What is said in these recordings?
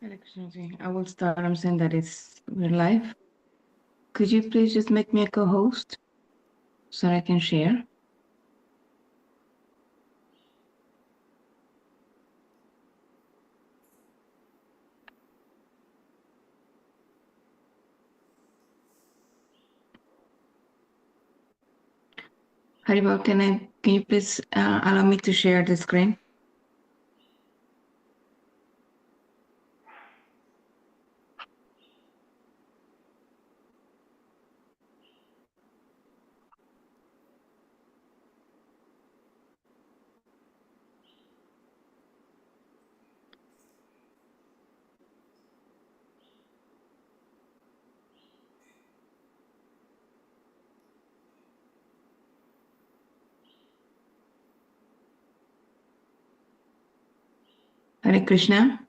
Hare Krishna ji. I will start. I'm saying that we're live. Could you please just make me a co-host so I can share? Haribol, can you please allow me to share the screen? Hare Krishna.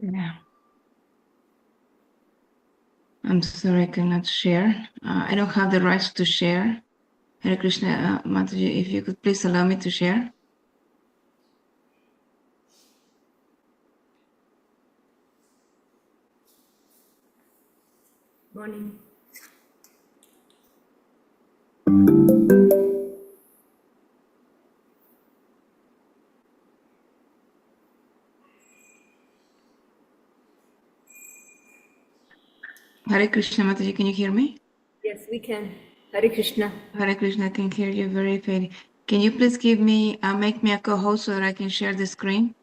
Yeah. I'm sorry I cannot share. I don't have the rights to share. Hare Krishna, Mataji, if you could please allow me to share. Morning. Hare Krishna, Mataji, can you hear me? Yes, we can. Hare Krishna. Hare Krishna, I can hear you very clearly. Can you please make me a co-host so that I can share the screen?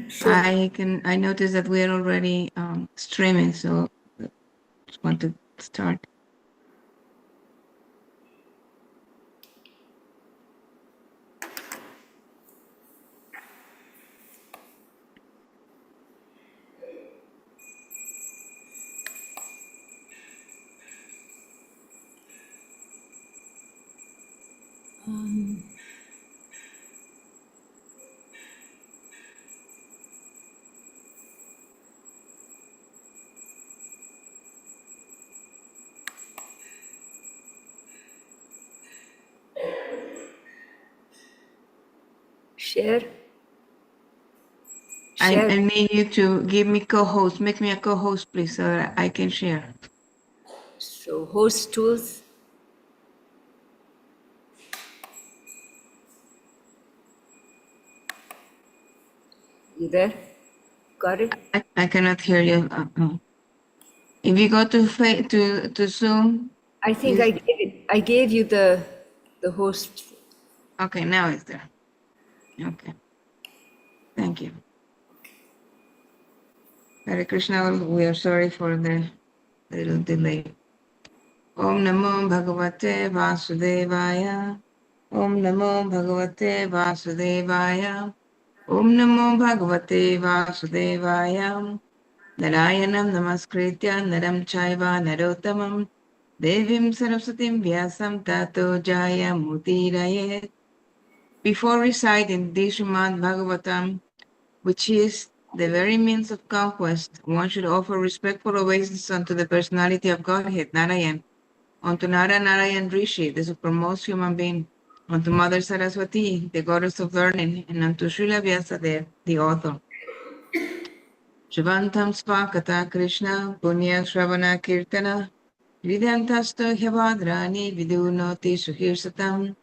Sure. I noticed that we're already streaming, so just want to start. Share. I Share. need you to give me co-host. Make me a co-host, please, so that I can share. So, host tools. You there? Got it? I cannot hear you. If you go to Zoom, I think I gave you the host. okay, now it's there. Okay, thank you. Hare Krishna, we are sorry for the little delay. Om Namo Bhagavate Vasudevaya. Om Namo Bhagavate Vasudevaya. Om Namo Bhagavate Vasudevaya. Narayanam Namaskritya Naram Chaiva Narottamam Devim Saraswatim Vyasam Tato Jaya Mutirayet. Before reciting this Srimad Bhagavatam, which is the very means of conquest, one should offer respectful obeisance unto the personality of Godhead, Narayan, unto Nara Narayan Rishi, the supremmost human being, unto Mother Saraswati, the goddess of learning, and unto Srila Vyasadeva, the author. Shivantam Svakata Krishna, Punya Shravana Kirtana, Vidyantasto Hyavadrani, Vidunoti Suhirsatam.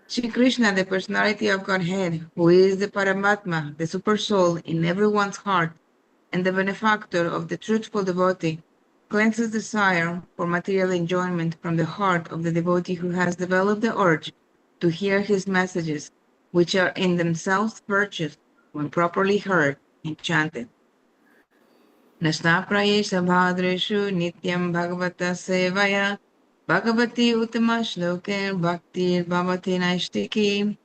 Shri Krishna, the personality of Godhead, who is the Paramatma, the super soul in everyone's heart, and the benefactor of the truthful devotee, cleanses desire for material enjoyment from the heart of the devotee who has developed the urge to hear his messages, which are in themselves virtues, when properly heard and chanted. Nastapradesha bhadreshu nityam bhagavata sevaya bhagavati uttama shloke bhaktir bhavati naistiki.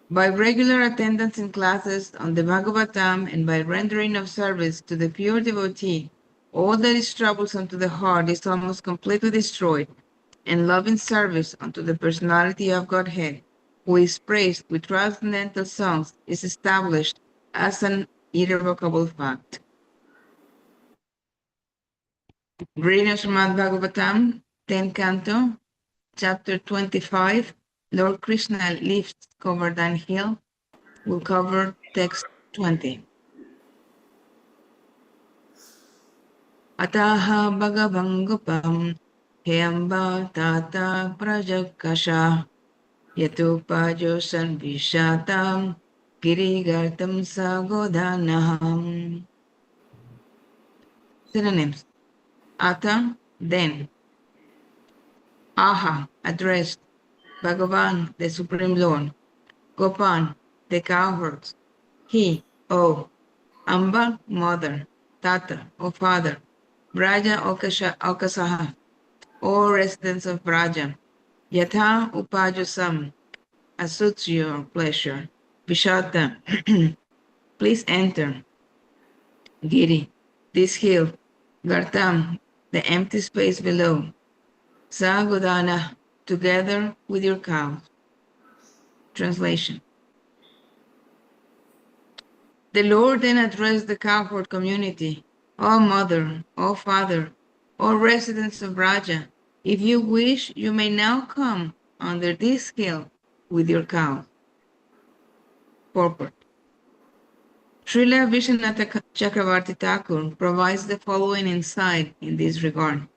By regular attendance in classes on the Bhagavatam and by rendering of service to the pure devotee, all that is troublesome to the heart is almost completely destroyed, and loving service unto the personality of Godhead, who is praised with transcendental songs, is established as an irrevocable fact. Reading of Srimad Bhagavatam, 10th Canto, Chapter 25, Lord Krishna lifts Govardhan Hill. We'll cover text 20. Ataha Bhagavangupam Heyamba Tata Prajakasha Yatupajo Sanvishatam Girigartam Sagodhanaham. Synonyms. Ata, then. Aha, addressed. Bhagavan, the Supreme Lord. Gopan, the cowherds. He, oh. Amba, mother. Tata, O father. Braja Okasaha, O residents of Braja. Yatha Upajasam, as suits your pleasure. Vishata, please enter. Giri, this hill. Gartam, the empty space below. Sagodana, together with your cows. Translation. The Lord then addressed the cowherd community. O mother, O father, O residents of Braja, if you wish, you may now come under this hill with your cows. Purport. Srila Vishwanath Chakravarti Thakur provides the following insight in this regard.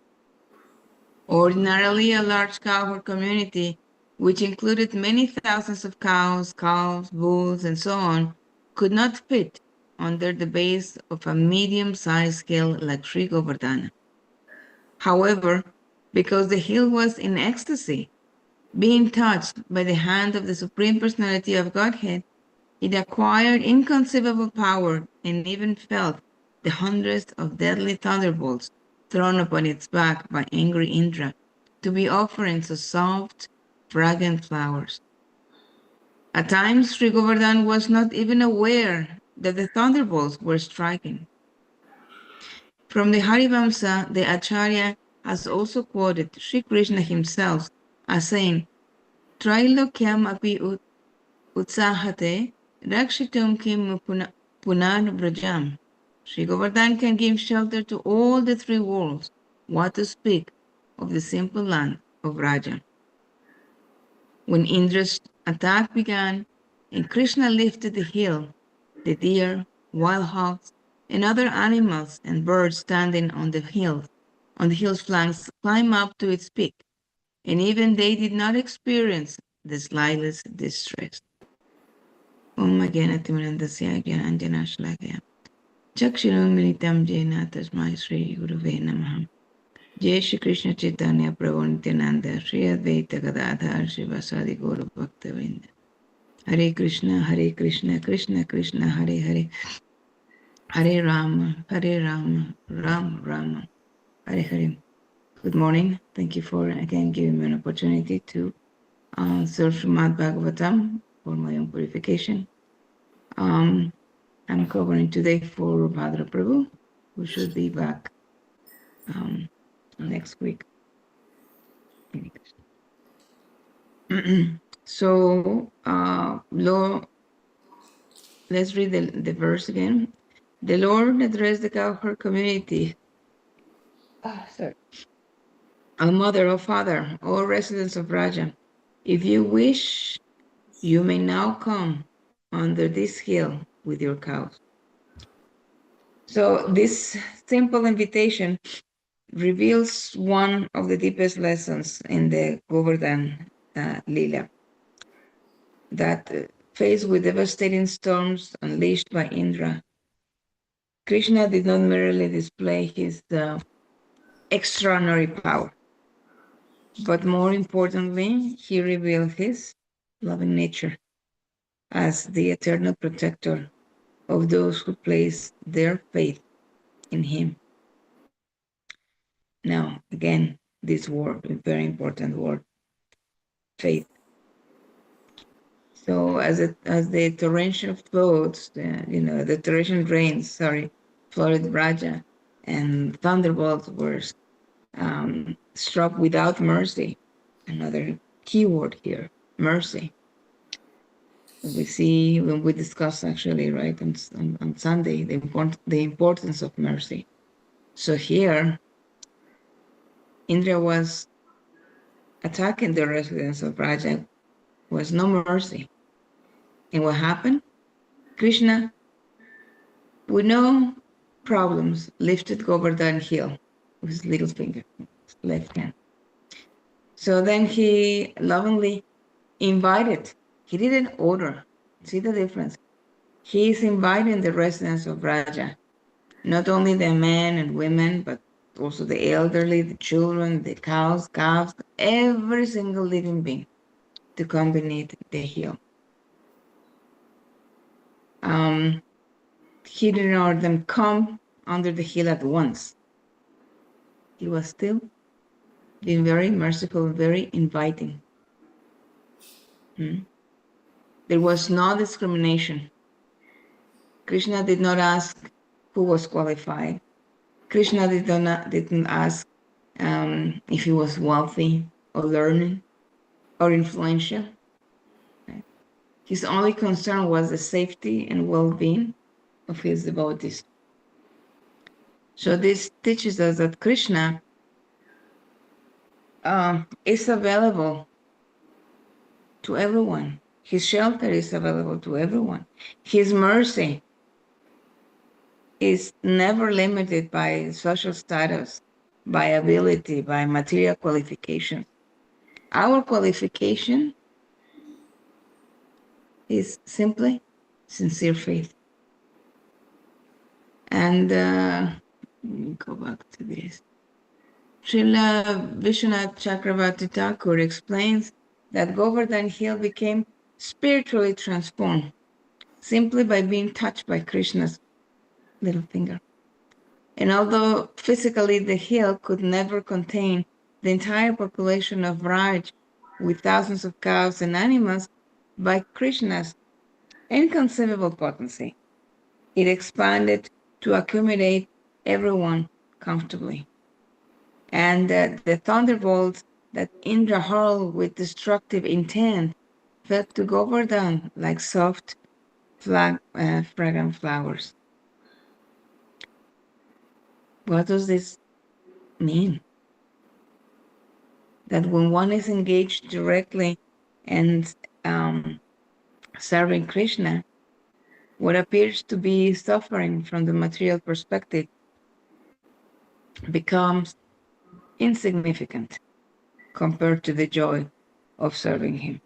Ordinarily, a large cowherd community, which included many thousands of cows, calves, bulls, and so on, could not fit under the base of a medium-sized hill like Sri Govardhana. However, because the hill was in ecstasy, being touched by the hand of the Supreme Personality of Godhead, it acquired inconceivable power and even felt the hundreds of deadly thunderbolts thrown upon its back by angry Indra to be offerings of soft, fragrant flowers. At times, Sri Govardhan was not even aware that the thunderbolts were striking. From the Harivamsa, the Acharya has also quoted Sri Krishna himself as saying, Trailokyam api utsahate rakshitum kim punan vrajam. Sri Govardhan can give shelter to all the three worlds. What to speak of the simple land of Raja? When Indra's attack began and Krishna lifted the hill, the deer, wild hogs, and other animals and birds standing on the hill's flanks climbed up to its peak, and even they did not experience the slightest distress. Om Agyanatimirandasya Gyananjanashlakaya Chakshirumilitam Jena Tasmai Sri Guruve Namaha. Jai Shri Krishna Chaitanya Prabhu Nityananda Shri Advaita Gadadhar Shivasadi Gaura Bhaktavinda. Hare Krishna, Krishna Krishna, Hare Hare, Hare Rama, Rama Rama, Hare Hare. Good morning. Thank you for again giving me an opportunity to serve Srimad Bhagavatam for my own purification. I'm covering today for Bhadra Prabhu, who should be back next week. So, let's read the verse again. The Lord addressed the cowherd community. Sorry. O mother, O father, all residents of Raja, if you wish, you may now come under this hill with your cows. So this simple invitation reveals one of the deepest lessons in the Govardhan Lila, that faced with devastating storms unleashed by Indra, Krishna did not merely display his extraordinary power, but more importantly, he revealed his loving nature as the eternal protector of those who place their faith in him. Now, again, this word, a very important word, faith. So as the torrential floods, the torrential rains, flooded Raja, and thunderbolts were struck without mercy. Another keyword here, mercy. We see when we discuss actually, right, on Sunday, the importance of mercy. So here, Indra was attacking the residents of Raja, was no mercy. And what happened? Krishna, with no problems, lifted Govardhan hill with his little finger, his left hand. So then he lovingly invited, he didn't order. See the difference? He is inviting the residents of Raja, not only the men and women, but also the elderly, the children, the cows, calves, every single living being to come beneath the hill. He didn't order them come under the hill at once. He was still being very merciful, very inviting. There was no discrimination. Krishna did not ask who was qualified. Krishna didn't ask if he was wealthy or learned or influential. Right? His only concern was the safety and well-being of his devotees. So this teaches us that Krishna is available to everyone. His shelter is available to everyone. His mercy is never limited by social status, by ability, by material qualifications. Our qualification is simply sincere faith. And let me go back to this. Srila Vishwanath Chakravarti Thakur explains that Govardhan Hill became spiritually transformed simply by being touched by Krishna's little finger. And although physically the hill could never contain the entire population of Raj with thousands of cows and animals, by Krishna's inconceivable potency, it expanded to accommodate everyone comfortably. And the thunderbolts that Indra hurled with destructive intent fell to Govardhan like soft, fragrant flowers. What does this mean? That when one is engaged directly and serving Krishna, what appears to be suffering from the material perspective becomes insignificant compared to the joy of serving him.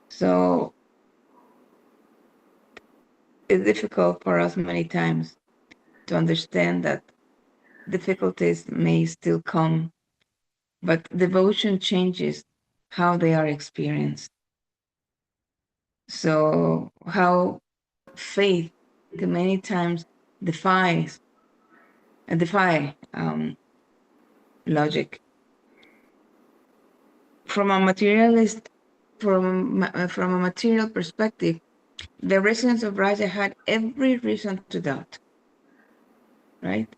So it's difficult for us many times to understand that difficulties may still come, but devotion changes how they are experienced. So how faith can many times defy logic. From a material perspective, the residents of Raja had every reason to doubt, right?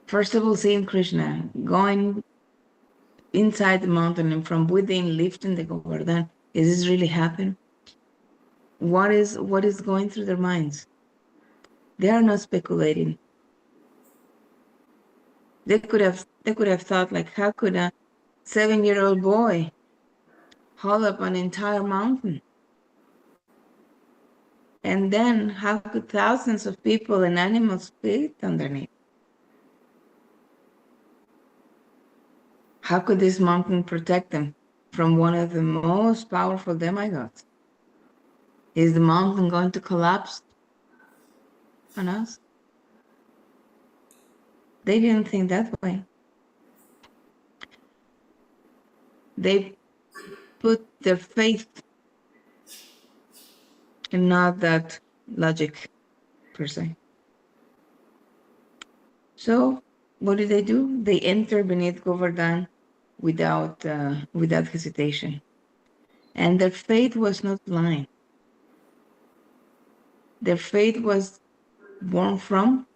First of all, seeing Krishna going inside the mountain and from within lifting the Govardhan, is this really happening? What is going through their minds? They are not speculating. They could have thought, like, how could a 7-year-old boy haul up an entire mountain? And then how could thousands of people and animals fit underneath? How could this mountain protect them from one of the most powerful demigods? Is the mountain going to collapse on us? They didn't think that way. They put their faith and not that logic per se. So what do? They enter beneath Govardhan without hesitation. And their faith was not blind. Their faith was born from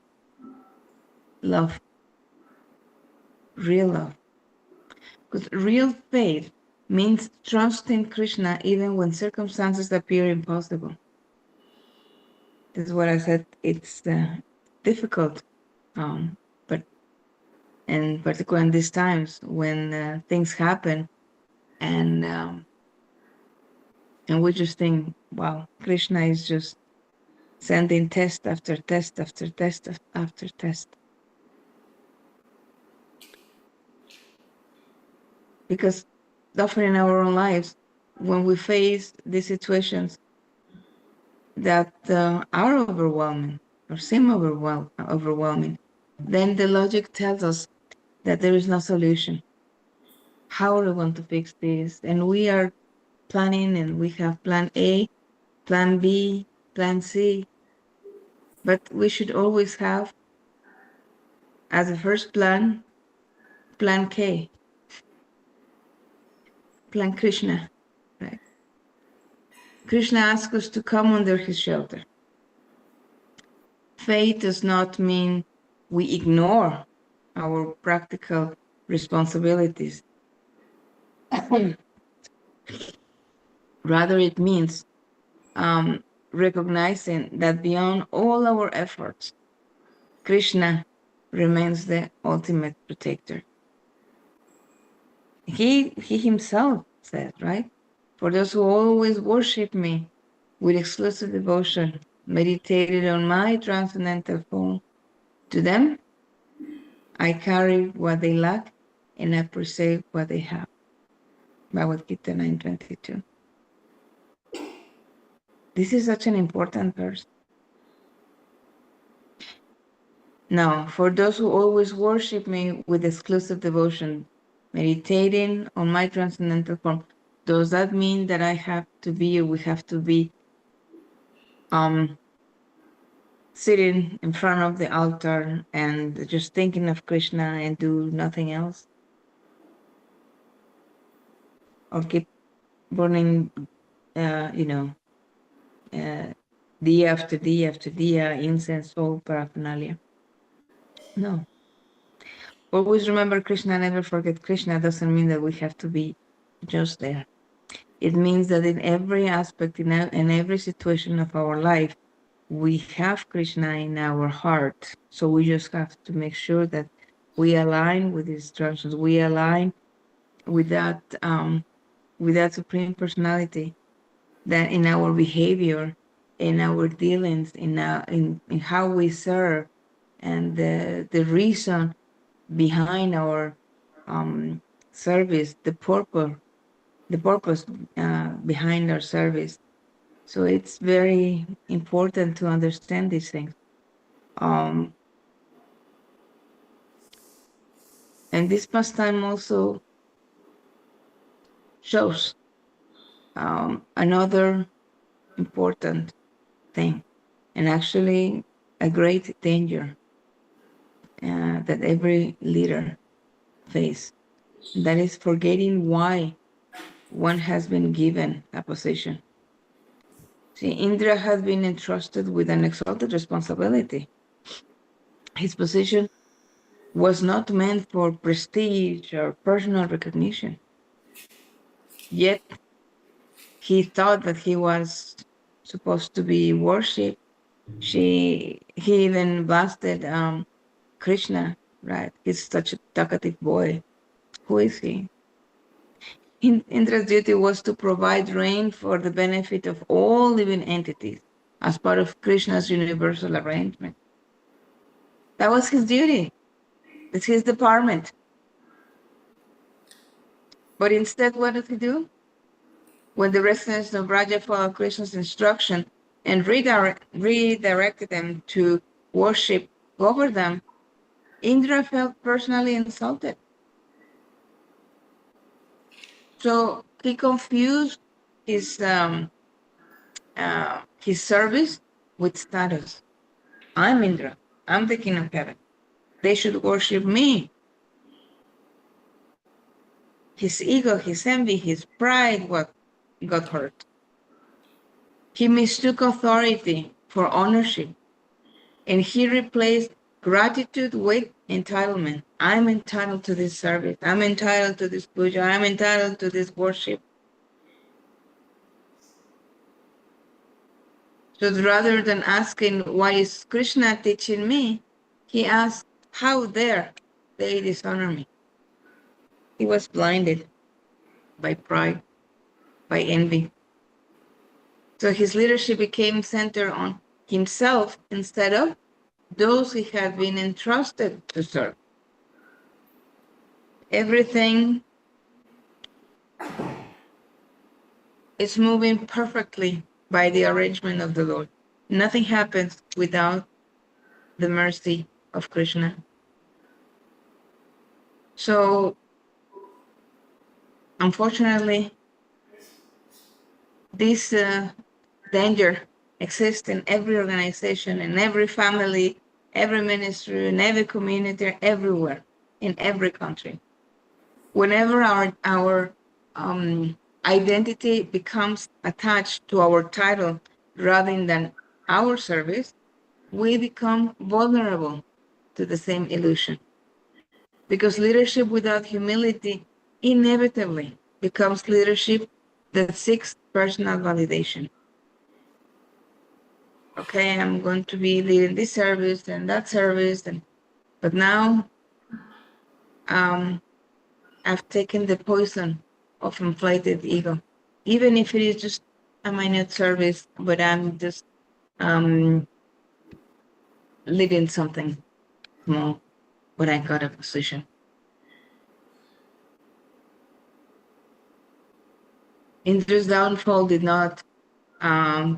love, real love. Because real faith means trust in Krishna even when circumstances appear impossible. This is what I said. It's difficult, but and particularly in these times when things happen, and we just think, wow, Krishna is just sending test after test after test after test. Because often in our own lives, when we face these situations that are overwhelming or seem overwhelming, then the logic tells us that there is no solution. How are we going to fix this? And we are planning, and we have plan A, plan B, plan C. But we should always have as a first plan, plan K, plan Krishna, right? Krishna asks us to come under his shelter. Faith does not mean we ignore our practical responsibilities. Rather, it means recognizing that beyond all our efforts, Krishna remains the ultimate protector. He himself said, right? For those who always worship me with exclusive devotion, meditated on my transcendental form, to them I carry what they lack and I preserve what they have. Bhagavad Gita 9:22. This is such an important verse. Now, for those who always worship me with exclusive devotion, meditating on my transcendental form, does that mean that I have to be, or we have to be sitting in front of the altar and just thinking of Krishna and do nothing else? Or keep burning, dia after dia after dia, incense, all paraphernalia? No. Always remember Krishna, never forget Krishna doesn't mean that we have to be just there. It means that in every aspect, in every situation of our life, we have Krishna in our heart. So we just have to make sure that we align with his instructions. We align with that Supreme Personality, that in our behavior, in our dealings, in how we serve, and the reason behind our service, the purpose behind our service. So it's very important to understand these things. And this pastime also shows another important thing, and actually a great danger that every leader faces. That is forgetting why one has been given a position. See, Indra has been entrusted with an exalted responsibility. His position was not meant for prestige or personal recognition. Yet he thought that he was supposed to be worshipped. He even blasted Krishna, right? He's such a talkative boy. Who is he? Indra's duty was to provide rain for the benefit of all living entities as part of Krishna's universal arrangement. That was his duty. It's his department. But instead, what did he do? When the residents of Raja followed Krishna's instruction and redirected them to worship Govardhan, Indra felt personally insulted. So he confused his his service with status. I'm Indra. I'm the king of heaven. They should worship me. His ego, his envy, his pride, what got hurt. He mistook authority for ownership, and he replaced gratitude with entitlement. I'm entitled to this service. I'm entitled to this puja. I'm entitled to this worship. So rather than asking, why is Krishna teaching me? He asked, how dare they dishonor me? He was blinded by pride, by envy. So his leadership became centered on himself instead of those he had been entrusted to serve. Everything is moving perfectly by the arrangement of the Lord. Nothing happens without the mercy of Krishna. So, unfortunately, this danger exists in every organization, in every family, every ministry, in every community, everywhere, in every country. Whenever our identity becomes attached to our title rather than our service, we become vulnerable to the same illusion. Because leadership without humility inevitably becomes leadership that seeks personal validation. Okay, I'm going to be leading this service and that service, but now I've taken the poison of inflated ego. Even if it is just a minute service, but I'm just leading something small, but I got a position. Indra's downfall did not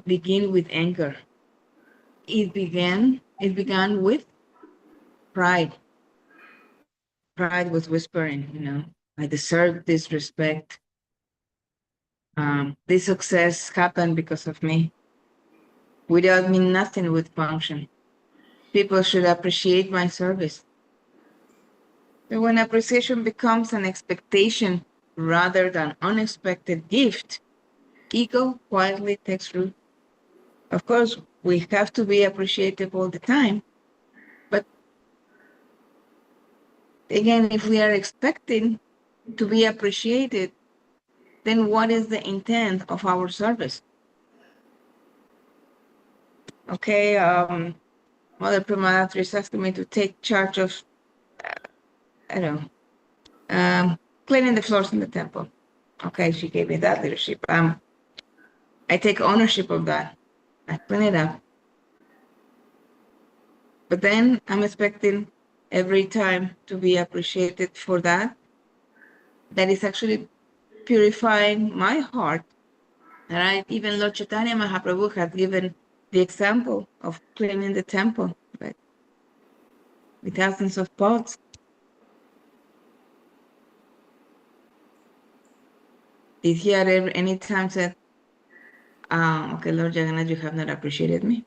begin with anger. It began with pride. Pride was whispering, I deserve this respect. This success happened because of me. Without me, nothing would function. People should appreciate my service. So when appreciation becomes an expectation rather than unexpected gift, ego quietly takes root. Of course, we have to be appreciative all the time, but again, if we are expecting to be appreciated, then what is the intent of our service? Okay, Mother Pramadhatri is asking me to take charge of, cleaning the floors in the temple. Okay, she gave me that leadership. I take ownership of that. I clean it up. But then I'm expecting every time to be appreciated for that. That is actually purifying my heart. Right? Even Lord Chaitanya Mahaprabhu had given the example of cleaning the temple, right? With thousands of pots. Did he at any time said, okay, Lord Jagannath, you have not appreciated me?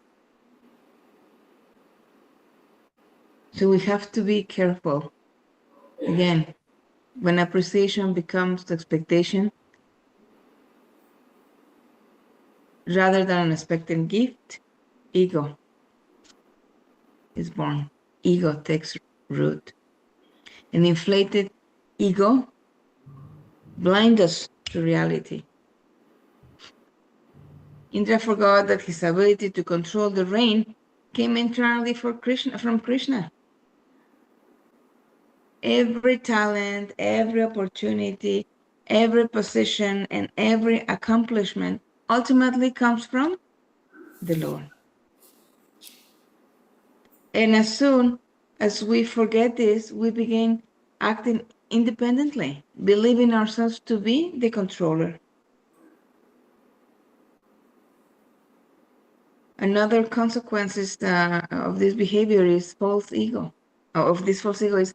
So we have to be careful. Again, when appreciation becomes expectation, rather than an expected gift, ego is born. Ego takes root. An inflated ego blinds us to reality. Indra forgot that his ability to control the rain came entirely from Krishna. Every talent, every opportunity, every position, and every accomplishment ultimately comes from the Lord. And as soon as we forget this, we begin acting independently, believing ourselves to be the controller. Another consequence of this behavior is false ego. Of this false ego is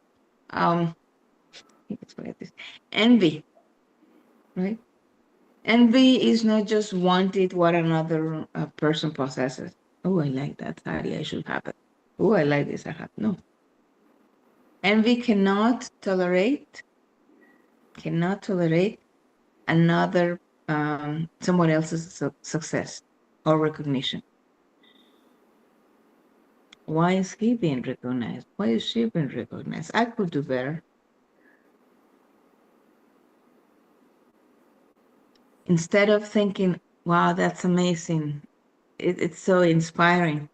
envy, right? Envy is not just wanting what another person possesses. Oh, I like that sari, I should have it. Oh, I like this, I have. No. Envy cannot tolerate another someone else's success or recognition. Why is he being recognized? Why is she being recognized? I could do better. Instead of thinking, wow, that's amazing, it's so inspiring,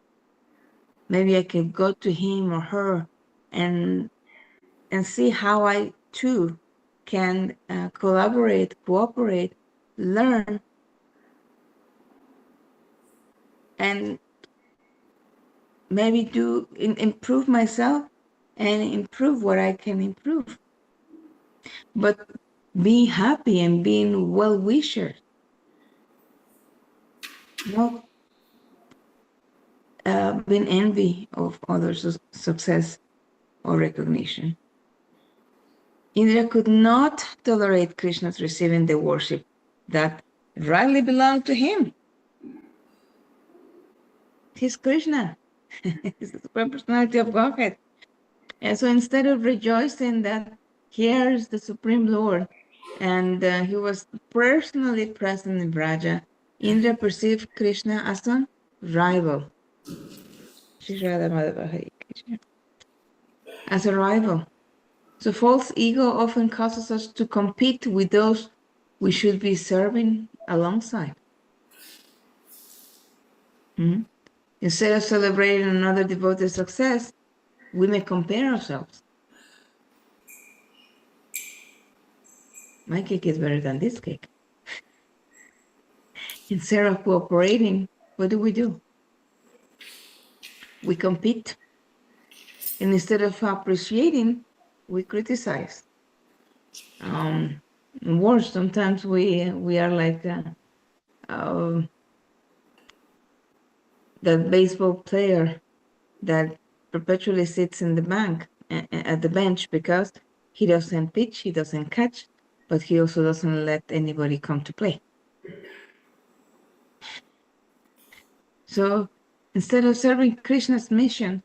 maybe I could go to him or her and see how I too can collaborate, cooperate, learn, and maybe improve myself and improve what I can improve. But being happy and being well-wisher, not being envy of others' success or recognition. Indra could not tolerate Krishna's receiving the worship that rightly belonged to him. He's Krishna. He's the supreme personality of Godhead. And so instead of rejoicing that here's the Supreme Lord, and he was personally present in Braja, Indra perceived Krishna as a rival. As a rival. So false ego often causes us to compete with those we should be serving alongside. Instead of celebrating another devotee's success, we may compare ourselves. My cake is better than this cake. Instead of cooperating, what do? We compete. And instead of appreciating, we criticize. Worse, sometimes we are like the baseball player that perpetually sits in the bank at the bench because he doesn't pitch, he doesn't catch, but he also doesn't let anybody come to play. So instead of serving Krishna's mission,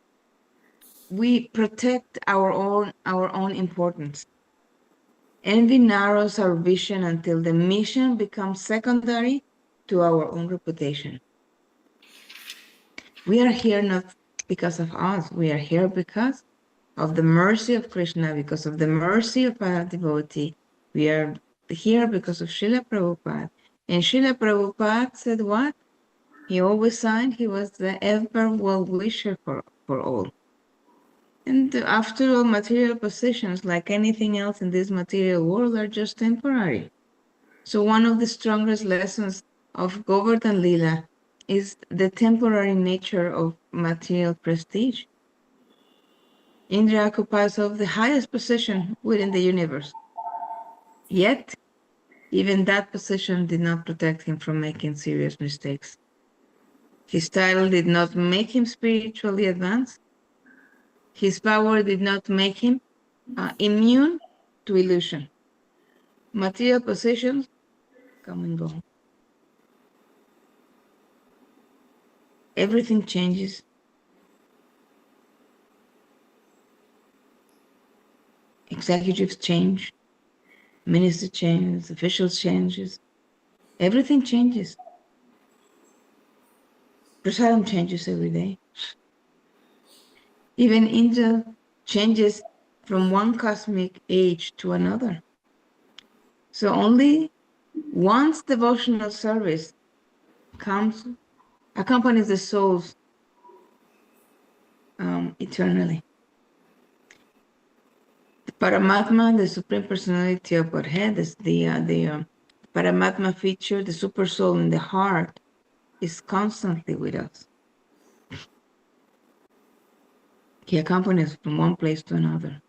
we protect our own importance. Envy narrows our vision until the mission becomes secondary to our own reputation. We are here not because of us. We are here because of the mercy of Krishna, because of the mercy of our devotee. We are here because of Srila Prabhupada. And Srila Prabhupada said what? He always signed, he was the ever well-wisher for all. And after all, material possessions, like anything else in this material world, are just temporary. So one of the strongest lessons of Govardhan Lila is the temporary nature of material prestige. Indra occupies of the highest position within the universe. Yet, even that position did not protect him from making serious mistakes. His title did not make him spiritually advanced. His power did not make him immune to illusion. Material possessions come and go. Everything changes. Executives change. Minister changes. Officials changes. Everything changes. Prasadam changes every day. Even Indra changes from one cosmic age to another. So only once devotional service accompanies the souls eternally. The Paramatma, the Supreme Personality of Godhead, the Paramatma feature, the Super Soul in the heart, is constantly with us. He accompanies from one place to another.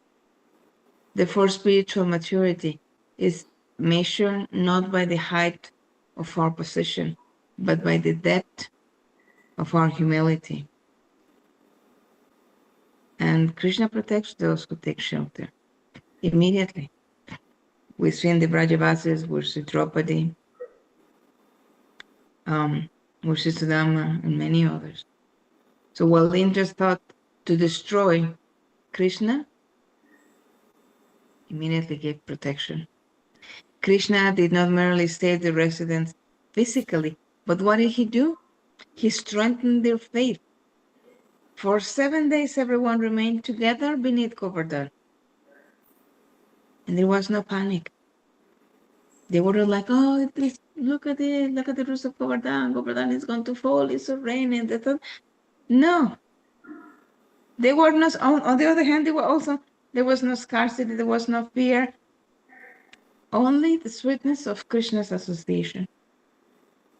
Therefore, spiritual maturity is measured not by the height of our position, but by the depth of our humility. And Krishna protects those who take shelter immediately. We've seen the Brajavasis with Sri Draupadi, Sudama, and many others. So while Indra thought to destroy Krishna, immediately gave protection. Krishna did not merely save the residents physically, but what did he do? He strengthened their faith. For 7 days, everyone remained together beneath Govardhan. And there was no panic. They were like, oh, please look at it, look at the roofs of Govardhan. Govardhan is going to fall, it's so raining. They thought, no. They were not, on the other hand, there was no scarcity, there was no fear, only the sweetness of Krishna's association.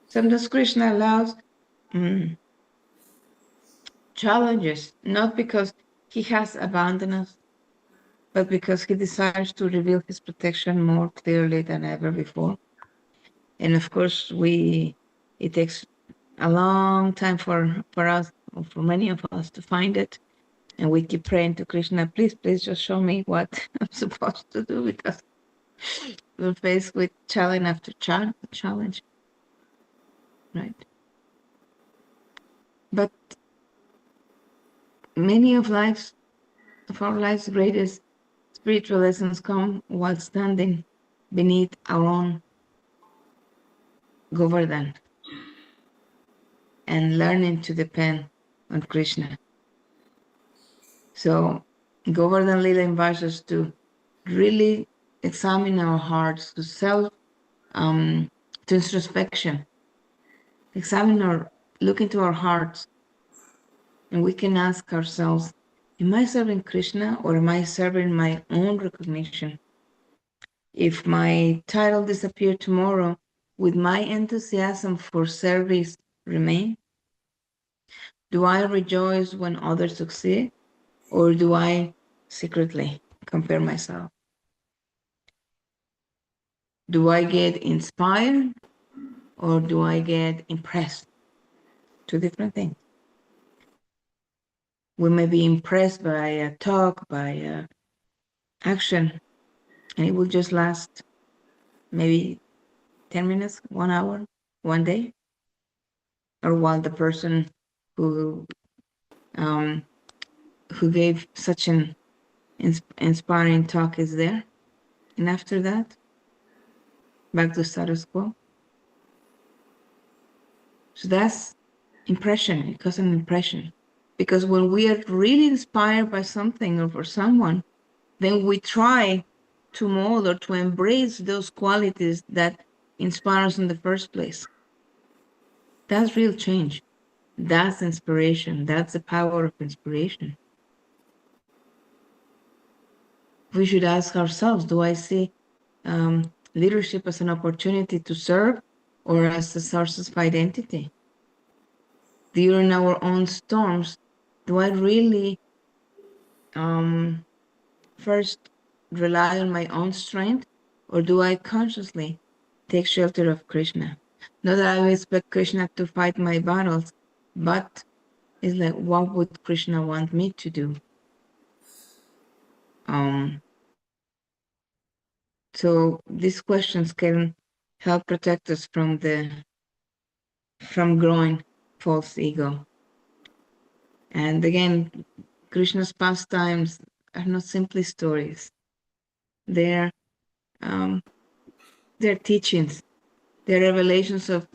Sometimes Krishna allows challenges, not because he has abandoned us, but because he desires to reveal his protection more clearly than ever before. And of course, it takes a long time for us, or for many of us, to find it. And we keep praying to Krishna, please just show me what I'm supposed to do, because we're faced with challenge after challenge, right? But many of our life's greatest spiritual lessons come while standing beneath our own Govardhan and learning to depend on Krishna. So Govardhan Lila invites us to really examine our hearts, to introspection, look into our hearts, and we can ask ourselves, am I serving Krishna or am I serving my own recognition? If my title disappeared tomorrow, would my enthusiasm for service remain? Do I rejoice when others succeed, or do I secretly compare myself? Do I get inspired, or do I get impressed? Two different things. We may be impressed by a talk, by a action, and it will just last maybe 10 minutes, 1 hour, 1 day, or while the person who gave such an inspiring talk is there, and after that, back to status quo. So that's impression. It causes an impression, because when we are really inspired by something or for someone, then we try to mold or to embrace those qualities that inspire us in the first place. That's real change. That's inspiration. That's the power of inspiration. We should ask ourselves, do I see leadership as an opportunity to serve or as a source of identity? During our own storms, do I really first rely on my own strength, or do I consciously take shelter of Krishna? Not that I expect Krishna to fight my battles, but it's like, what would Krishna want me to do? So these questions can help protect us from growing false ego. And again, Krishna's pastimes are not simply stories. They're teachings. They're revelations of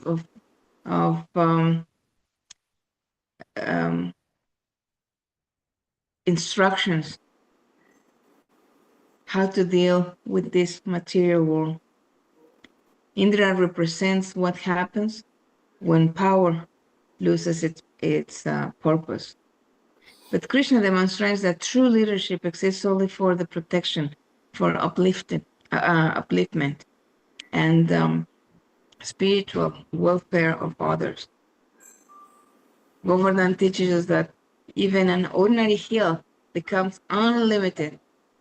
instructions how to deal with this material world. Indra represents what happens when power loses its purpose. But Krishna demonstrates that true leadership exists only for the protection, for upliftment, and spiritual welfare of others. Govardhan teaches us that even an ordinary hill becomes unlimited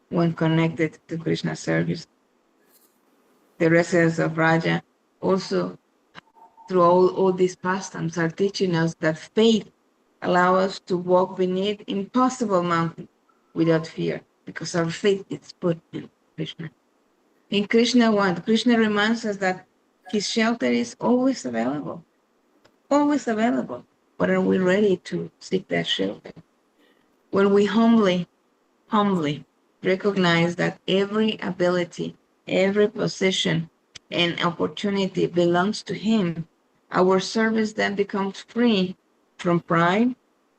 when connected to Krishna's service. The residents of Raja also, through all these pastimes, are teaching us that faith allows us to walk beneath impossible mountains without fear, because our faith is put in Krishna. In Krishna reminds us that his shelter is always available. always available. But are we ready to seek that shelter? When we humbly recognize that every ability, every position, and opportunity belongs to Him, our service then becomes free from pride,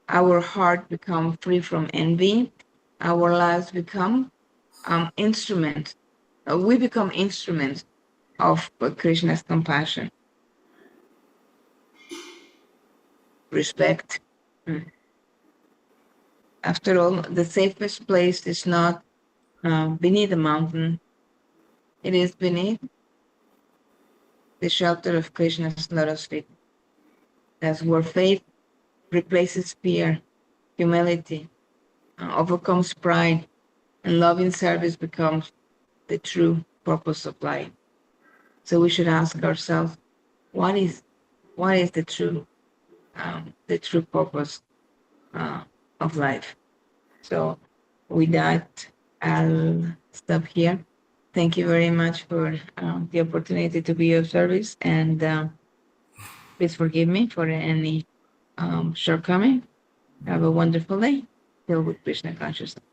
our heart becomes free from envy, our lives become instruments. We become instruments of Krishna's compassion, respect. Mm. After all, the safest place is not beneath a mountain, it is beneath the shelter of Krishna's lotus feet. That's where faith replaces fear, humility overcomes pride, and loving service becomes the true purpose of life. So we should ask ourselves, what is the true purpose of life? So with that, I'll stop here. Thank you very much for the opportunity to be of service, and please forgive me for any shortcoming. Have a wonderful day filled with Krishna consciousness.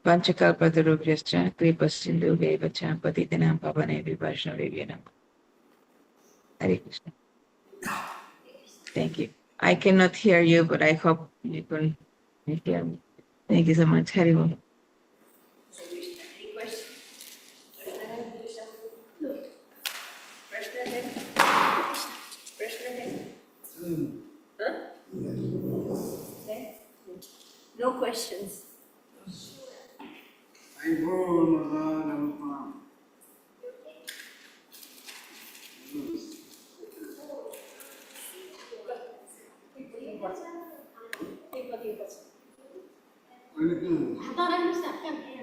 Panchakalpatarubhyascha kripasindhubheva cha patitanam pavanebhyo vaishnavebhyo namo. Hare Krishna. Thank you. I cannot hear you, but I hope you can hear me. Thank you so much. Hari Om. Any questions? Look. Prashna hai. Prashna hai. Huh? Okay. No questions. I don't understand.